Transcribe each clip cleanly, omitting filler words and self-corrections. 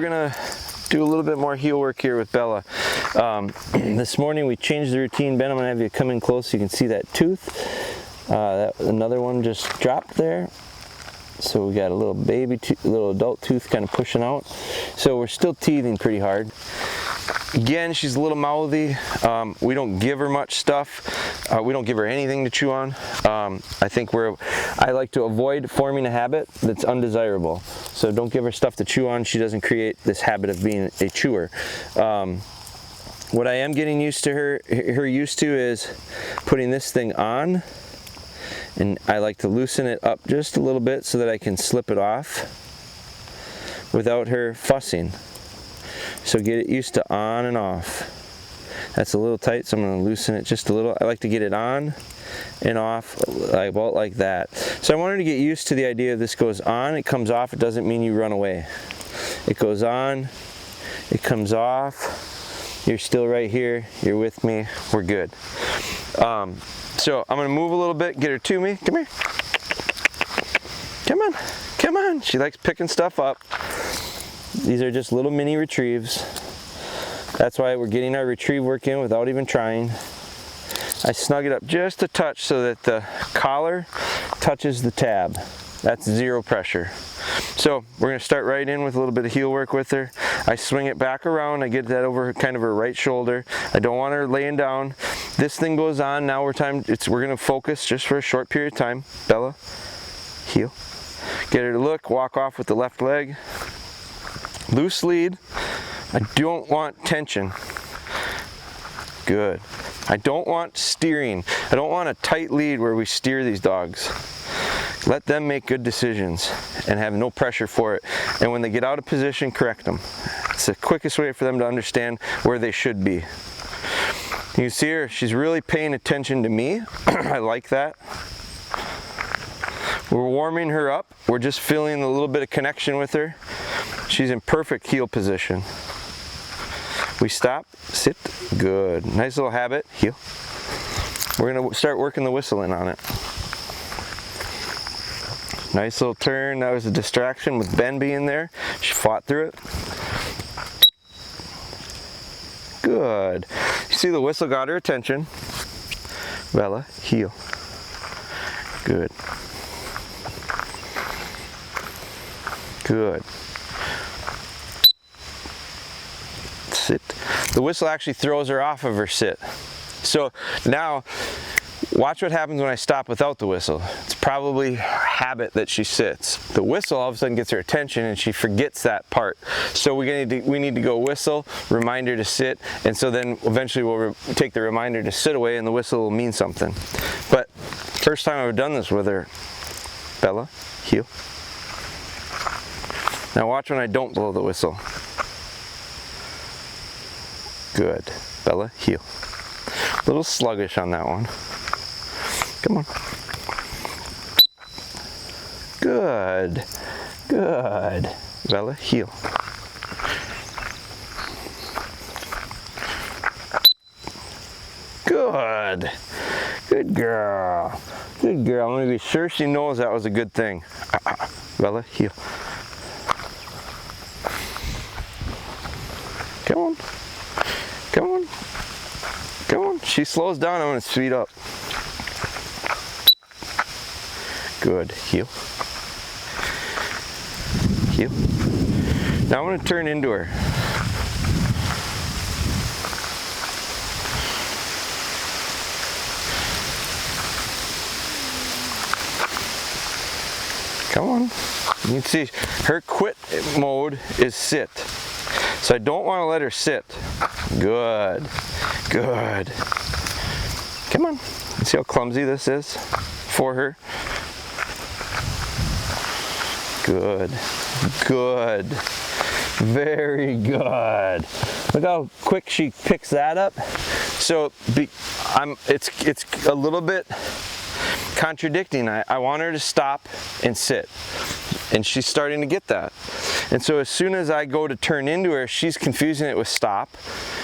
gonna do a little bit more heel work here with Bella. This morning we changed the routine. Ben, I'm gonna have you come in close so you can see that tooth. Another one just dropped there. So we got a little little adult tooth kind of pushing out. So we're still teething pretty hard. Again, she's a little mouthy. We don't give her much stuff. We don't give her anything to chew on. I think I like to avoid forming a habit that's undesirable. So don't give her stuff to chew on. She doesn't create this habit of being a chewer. What I am getting used to her used to is putting this thing on, and I like to loosen it up just a little bit so that I can slip it off without her fussing. So get it used to on and off. That's a little tight, so I'm going to loosen it just a little. I like to get it on and off about like that. So I want her to get used to the idea of this goes on, it comes off. It doesn't mean you run away. It goes on, it comes off. You're still right here. You're with me. We're good. So I'm going to move a little bit, get her to me. Come here. Come on. Come on. She likes picking stuff up. These are just little mini retrieves. That's why we're getting our retrieve work in without even trying. I snug it up just a touch so that the collar touches the tab. That's zero pressure. So we're going to start right in with a little bit of heel work with her. I swing it back around. I get that over kind of her right shoulder. I don't want her laying down. This thing goes on. Now we're going to focus just for a short period of time. Bella, heel. Get her to look, walk off with the left leg. Loose lead. I don't want tension. Good. I don't want steering. I don't want a tight lead where we steer these dogs. Let them make good decisions and have no pressure for it. And when they get out of position, correct them. It's the quickest way for them to understand where they should be. You see her, she's really paying attention to me. I like that. We're warming her up. We're just feeling a little bit of connection with her. She's in perfect heel position. We stop, sit, good. Nice little habit, heel. We're gonna start working the whistling on it. Nice little turn. That was a distraction with Ben being there. She fought through it. Good. You see the whistle got her attention. Bella, heel. Good. Good. Sit. The whistle actually throws her off of her sit. So now, watch what happens when I stop without the whistle. It's probably her habit that she sits. The whistle all of a sudden gets her attention and she forgets that part. So we need to go whistle, remind her to sit, and so then eventually we'll take the reminder to sit away and the whistle will mean something. But first time I've done this with her. Bella, heel. Now watch when I don't blow the whistle. Good. Bella, heel. A little sluggish on that one. Come on. Good. Good. Bella, heel. Good. Good girl. Good girl. I'm going to be sure she knows that was a good thing. Bella, heel. Come on. Come on. Come on. She slows down. I'm going to speed up. Good. Heel. Heel. Now I'm going to turn into her. Come on. You can see her quit mode is sit. So I don't want to let her sit. Good. Good. Come on. You see how clumsy this is for her? Good. Good. Very good. Look how quick she picks that up. So it's a little bit contradicting. I want her to stop and sit. And she's starting to get that. And so as soon as I go to turn into her, she's confusing it with stop.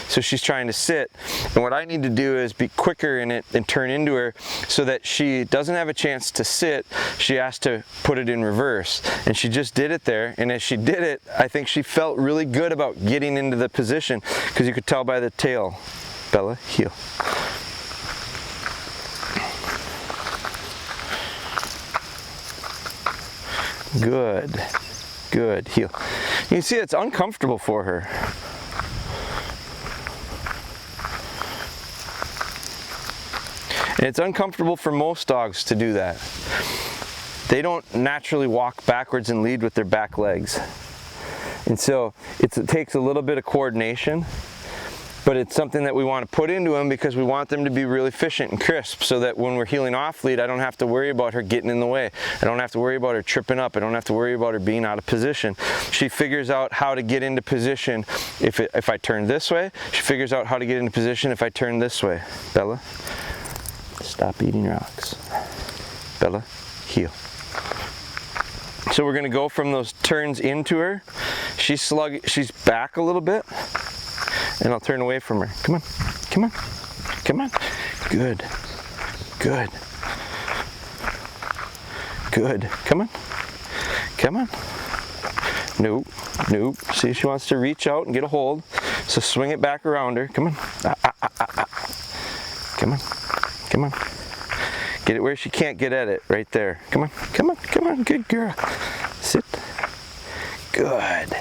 So she's trying to sit. And what I need to do is be quicker in it and turn into her so that she doesn't have a chance to sit. She has to put it in reverse. And she just did it there. And as she did it, I think she felt really good about getting into the position, because you could tell by the tail. Bella, heel. Good, good, heel. You can see it's uncomfortable for her. And it's uncomfortable for most dogs to do that. They don't naturally walk backwards and lead with their back legs. And so it takes a little bit of coordination, but it's something that we want to put into them because we want them to be really efficient and crisp, so that when we're heeling off lead, I don't have to worry about her getting in the way. I don't have to worry about her tripping up. I don't have to worry about her being out of position. She figures out how to get into position if I turn this way. She figures out how to get into position if I turn this way. Bella, stop eating rocks. Bella, heel. So we're going to go from those turns into her. She's back a little bit. And I'll turn away from her. Come on, come on, come on. Good, good, good. Come on, come on. Nope, nope. See, she wants to reach out and get a hold. So swing it back around her. Come on. Come on, come on. Get it where she can't get at it, right there. Come on, come on, come on. Good girl. Sit. Good.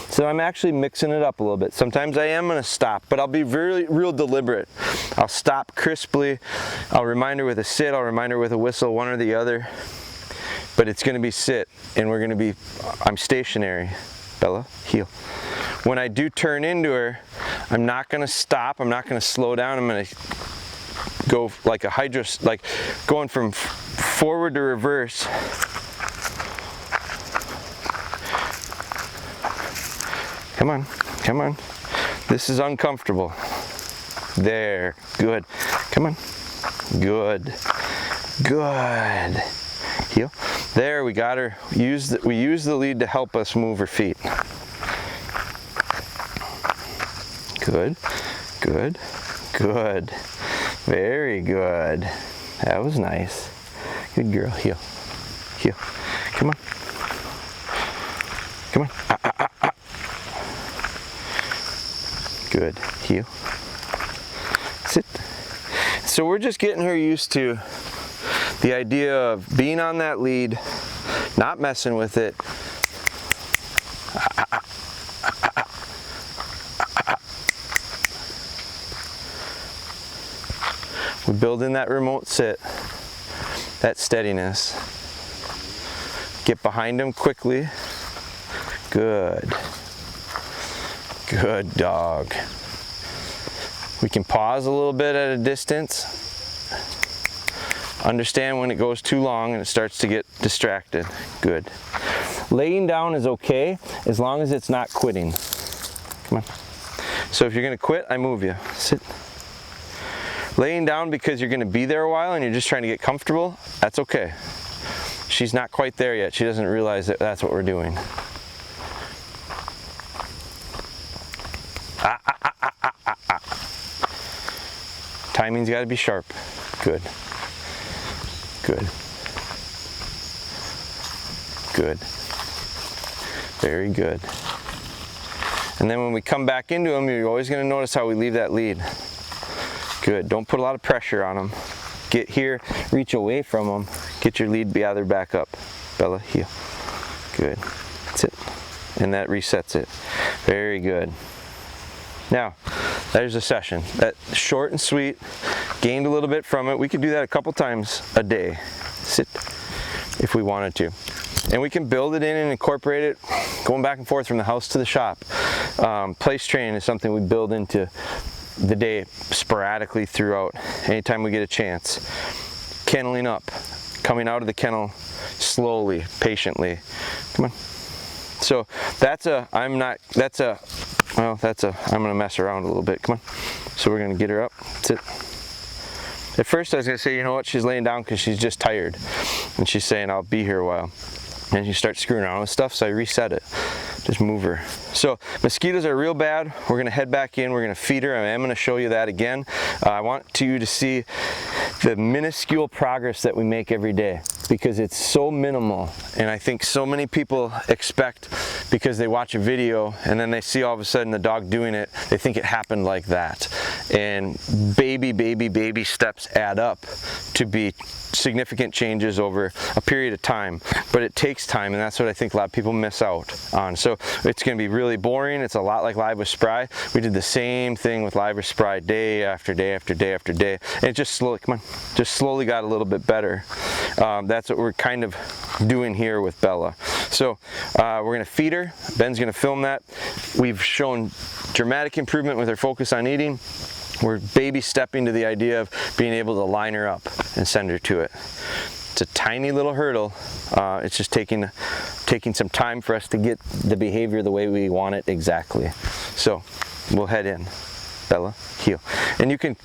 So I'm actually mixing it up a little bit. Sometimes I am going to stop, but I'll be real deliberate. I'll stop crisply. I'll remind her with a sit. I'll remind her with a whistle, one or the other. But it's going to be sit, and we're going to be, I'm stationary. Bella, heel. When I do turn into her, I'm not going to stop. I'm not going to slow down. I'm going to go like a hydros, like going from forward to reverse. Come on, come on. This is uncomfortable. There, good. Come on, good, good. Heel. There, we got her. We use the lead to help us move her feet. Good, good, good. Very good. That was nice. Good girl. Heel, heel. Come on, come on. Good. Heel. Sit. So we're just getting her used to the idea of being on that lead, not messing with it. We build in that remote sit, that steadiness. Get behind him quickly. Good. Good dog. We can pause a little bit at a distance. Understand when it goes too long and it starts to get distracted. Good. Laying down is okay as long as it's not quitting. Come on. So if you're going to quit, I move you. Sit. Laying down because you're going to be there a while and you're just trying to get comfortable, that's okay. She's not quite there yet. She doesn't realize that that's what we're doing. Timing's got to be sharp. Good. Good. Good. Very good. And then when we come back into them, you're always going to notice how we leave that lead. Good. Don't put a lot of pressure on them. Get here, reach away from them, get your lead gathered back up. Bella, heel. Good. That's it. And that resets it. Very good. Now, there's a session. That's short and sweet. Gained a little bit from it. We could do that a couple times a day. Sit if we wanted to. And we can build it in and incorporate it going back and forth from the house to the shop. Place training is something we build into the day sporadically throughout, anytime we get a chance. Kenneling up, coming out of the kennel slowly, patiently. Come on. So I'm gonna mess around a little bit. Come on. So we're gonna get her up. Sit. At first I was gonna say, you know what, she's laying down because she's just tired. And she's saying, I'll be here a while. And she starts screwing around with stuff, so I reset it. Just move her. So mosquitoes are real bad. We're gonna head back in, we're gonna feed her. I am gonna show you that again. I want you to see the minuscule progress that we make every day, because it's so minimal. And I think so many people expect, because they watch a video and then they see all of a sudden the dog doing it, they think it happened like that. And baby steps add up to be significant changes over a period of time, but it takes time, and that's what I think a lot of people miss out on. So it's going to be really boring. It's a lot like Live with Spry. We did the same thing with Live with Spry day after day after day after day, and it just slowly, come on, just slowly got a little bit better. That's what we're kind of doing here with Bella. So we're going to feed her. Ben's going to film that. We've shown dramatic improvement with her focus on eating. We're baby stepping to the idea of being able to line her up and send her to it. It's a tiny little hurdle. It's just taking some time for us to get the behavior the way we want it exactly. So we'll head in. Bella, heel. And you can,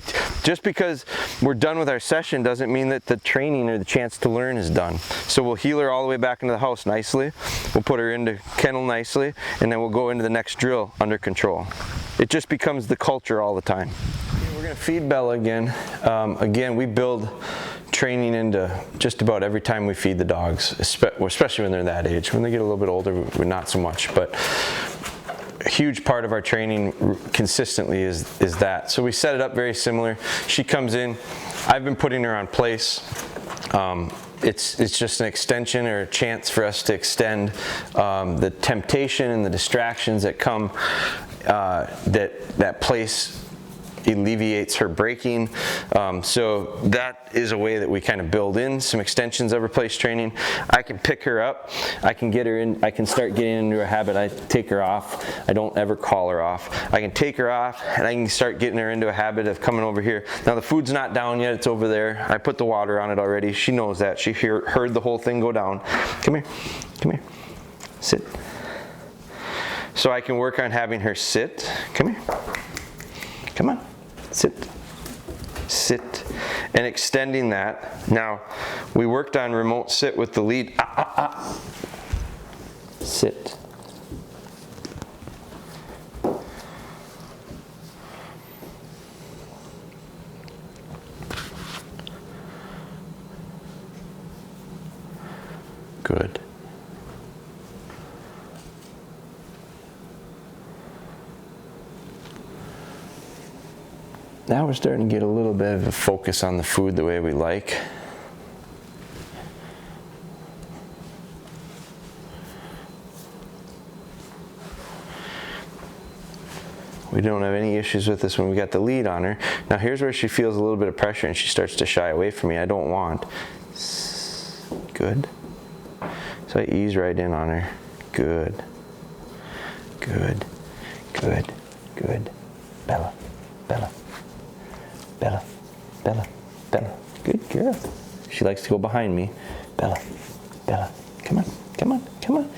just because we're done with our session doesn't mean that the training or the chance to learn is done. So we'll heel her all the way back into the house nicely. We'll put her into kennel nicely, and then we'll go into the next drill under control. It just becomes the culture all the time. We're gonna feed Bella again. Again, we build training into just about every time we feed the dogs, especially when they're that age. When they get a little bit older, we're not so much, but a huge part of our training consistently is that. So we set it up very similar. She comes in, I've been putting her on place. It's just an extension or a chance for us to extend the temptation and the distractions that come, that place alleviates her breaking. So that is a way that we kind of build in some extensions of her place training. I can pick her up, I can get her in, I can start getting into a habit. I take her off, I don't ever call her off. I can take her off and I can start getting her into a habit of coming over here. Now the food's not down yet, it's over there. I put the water on it already. She knows that. She heard the whole thing go down. Come here, come here, sit. So I can work on having her sit. Come here, come on. Sit, sit, and extending that. Now, we worked on remote sit with the lead. Sit. Good. Now we're starting to get a little bit of a focus on the food the way we like. We don't have any issues with this when we got the lead on her. Now here's where she feels a little bit of pressure and she starts to shy away from me. I don't want. Good. So I ease right in on her. Good. Good. Good. Good. Bella. Bella. Bella, Bella, Bella. Good girl. She likes to go behind me. Bella, Bella. Come on, come on, come on,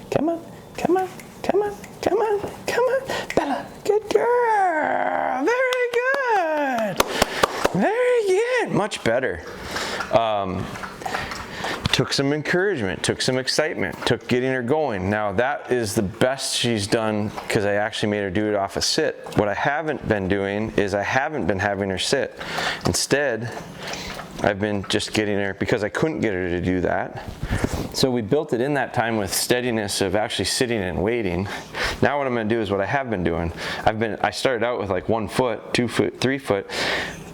come on, come on, come on, come on, come on. Bella, good girl. Very good. Very good. Much better. Took some encouragement, took some excitement, took getting her going. Now that is the best she's done because I actually made her do it off a sit. What I haven't been doing is I haven't been having her sit. Instead, I've been just getting her, because I couldn't get her to do that. So we built it in that time with steadiness of actually sitting and waiting. Now what I'm gonna do is what I have been doing. I started out with like 1 foot, 2 foot, 3 foot.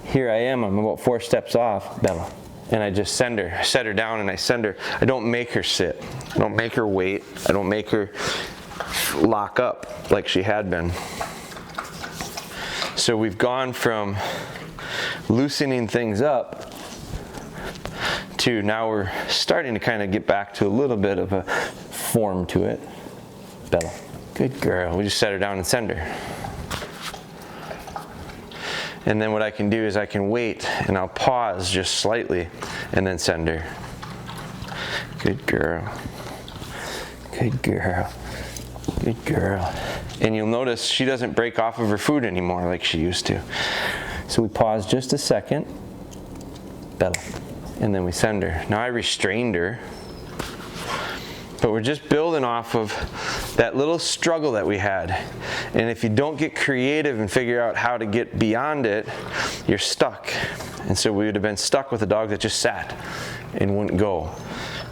Here I am, I'm about 4 steps off, Bella. And I just set her down and I send her. I don't make her sit. I don't make her wait. I don't make her lock up like she had been. So we've gone from loosening things up to now we're starting to kind of get back to a little bit of a form to it. Bella, good girl. We just set her down and send her. And then what I can do is I can wait and I'll pause just slightly and then send her. Good girl. Good girl. Good girl. And you'll notice she doesn't break off of her food anymore like she used to. So we pause just a second. Bella. And then we send her. Now I restrained her. But we're just building off of that little struggle that we had. And if you don't get creative and figure out how to get beyond it, you're stuck. And so we would have been stuck with a dog that just sat and wouldn't go.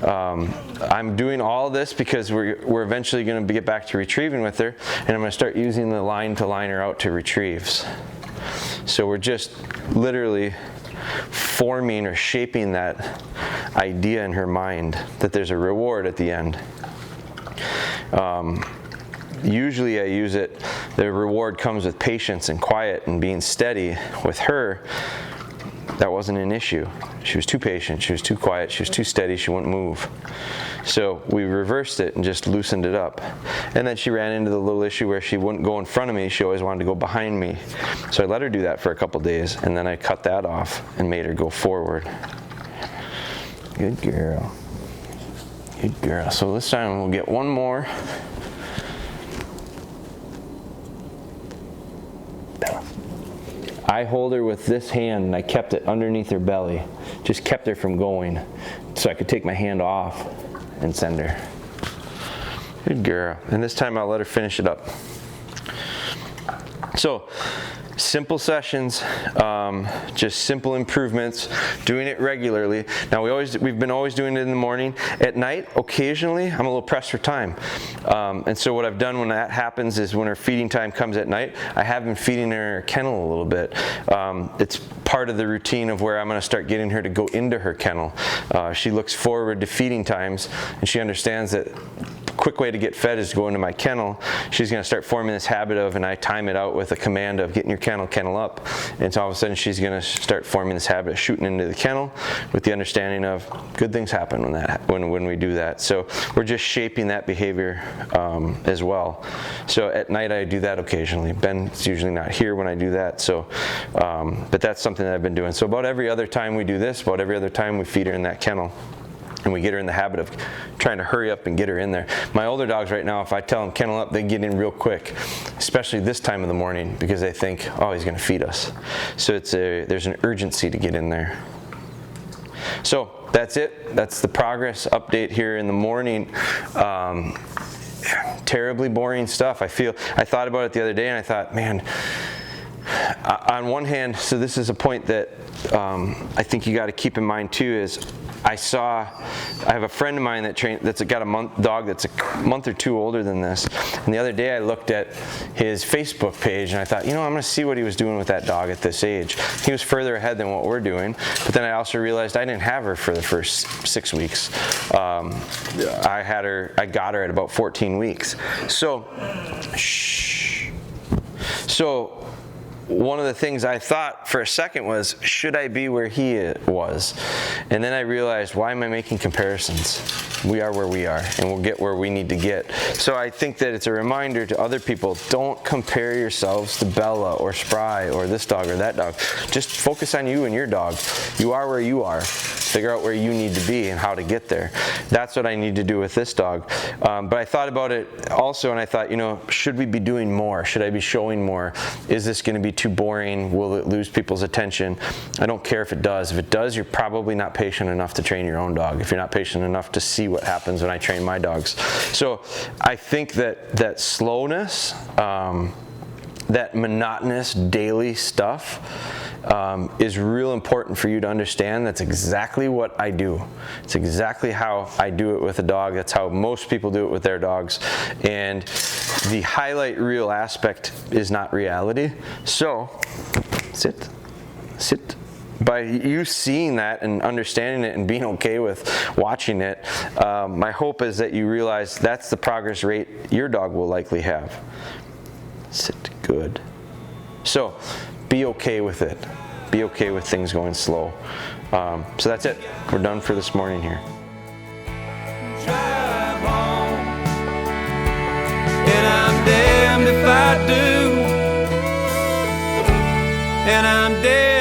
I'm doing all this because we're eventually going to get back to retrieving with her, and I'm going to start using the line to line her out to retrieves. So we're just literally forming or shaping that idea in her mind that there's a reward at the end. Usually I use it, the reward comes with patience and quiet and being steady. With her, that wasn't an issue. She was too patient, she was too quiet, she was too steady, she wouldn't move. So we reversed it and just loosened it up. And then she ran into the little issue where she wouldn't go in front of me, she always wanted to go behind me. So I let her do that for a couple days, and then I cut that off and made her go forward. Good girl. Good girl. So this time we'll get one more. Bella. I hold her with this hand and I kept it underneath her belly. Just kept her from going so I could take my hand off and send her. Good girl. And this time I'll let her finish it up. So, simple sessions, just simple improvements, doing it regularly. Now we've been always doing it in the morning. At night, occasionally, I'm a little pressed for time. And so what I've done when that happens is when her feeding time comes at night, I have been feeding her in her kennel a little bit. It's part of the routine of where I'm going to start getting her to go into her kennel. She looks forward to feeding times, and she understands that quick way to get fed is to go into my kennel. She's going to start forming this habit of, and I time it out with a command of, get in your kennel, kennel up. And so all of a sudden she's going to start forming this habit of shooting into the kennel with the understanding of good things happen when we do that. So we're just shaping that behavior as well. So at night I do that occasionally. Ben's usually not here when I do that. So, but that's something that I've been doing. So about every other time we do this, about every other time we feed her in that kennel. And we get her in the habit of trying to hurry up and get her in there. My older dogs right now, if I tell them kennel up, they get in real quick, especially this time of the morning, because they think, oh, he's going to feed us. So there's an urgency to get in there. So that's it. That's the progress update here in the morning. Terribly boring stuff. I thought about it the other day, and I thought, man, on one hand, so this is a point that I think you got to keep in mind too, is I have a friend of mine that's got a dog that's a month or two older than this, and the other day I looked at his Facebook page and I thought, I'm going to see what he was doing with that dog at this age. He was further ahead than what we're doing, but then I also realized I didn't have her for the first 6 weeks. I got her at about 14 weeks. So one of the things I thought for a second was, should I be where he was? And then I realized, why am I making comparisons? We are where we are, and we'll get where we need to get. So I think that it's a reminder to other people, don't compare yourselves to Bella or Spry or this dog or that dog. Just focus on you and your dog. You are where you are. Figure out where you need to be and how to get there. That's what I need to do with this dog. But I thought about it also, and I thought, should we be doing more? Should I be showing more? Is this going to be too boring? Will it lose people's attention? I don't care if it does. If it does, you're probably not patient enough to train your own dog. If you're not patient enough to see what happens when I train my dogs. So I think that slowness, that monotonous daily stuff is real important for you to understand. That's exactly what I do. It's exactly how I do it with a dog. That's how most people do it with their dogs. And the highlight reel aspect is not reality. So, sit. By you seeing that and understanding it and being okay with watching it, my hope is that you realize that's the progress rate your dog will likely have. Sit. Good. So, be okay with it. Be okay with things going slow. So that's it. We're done for this morning here. Drive on, and I'm damned if I do, and I'm damned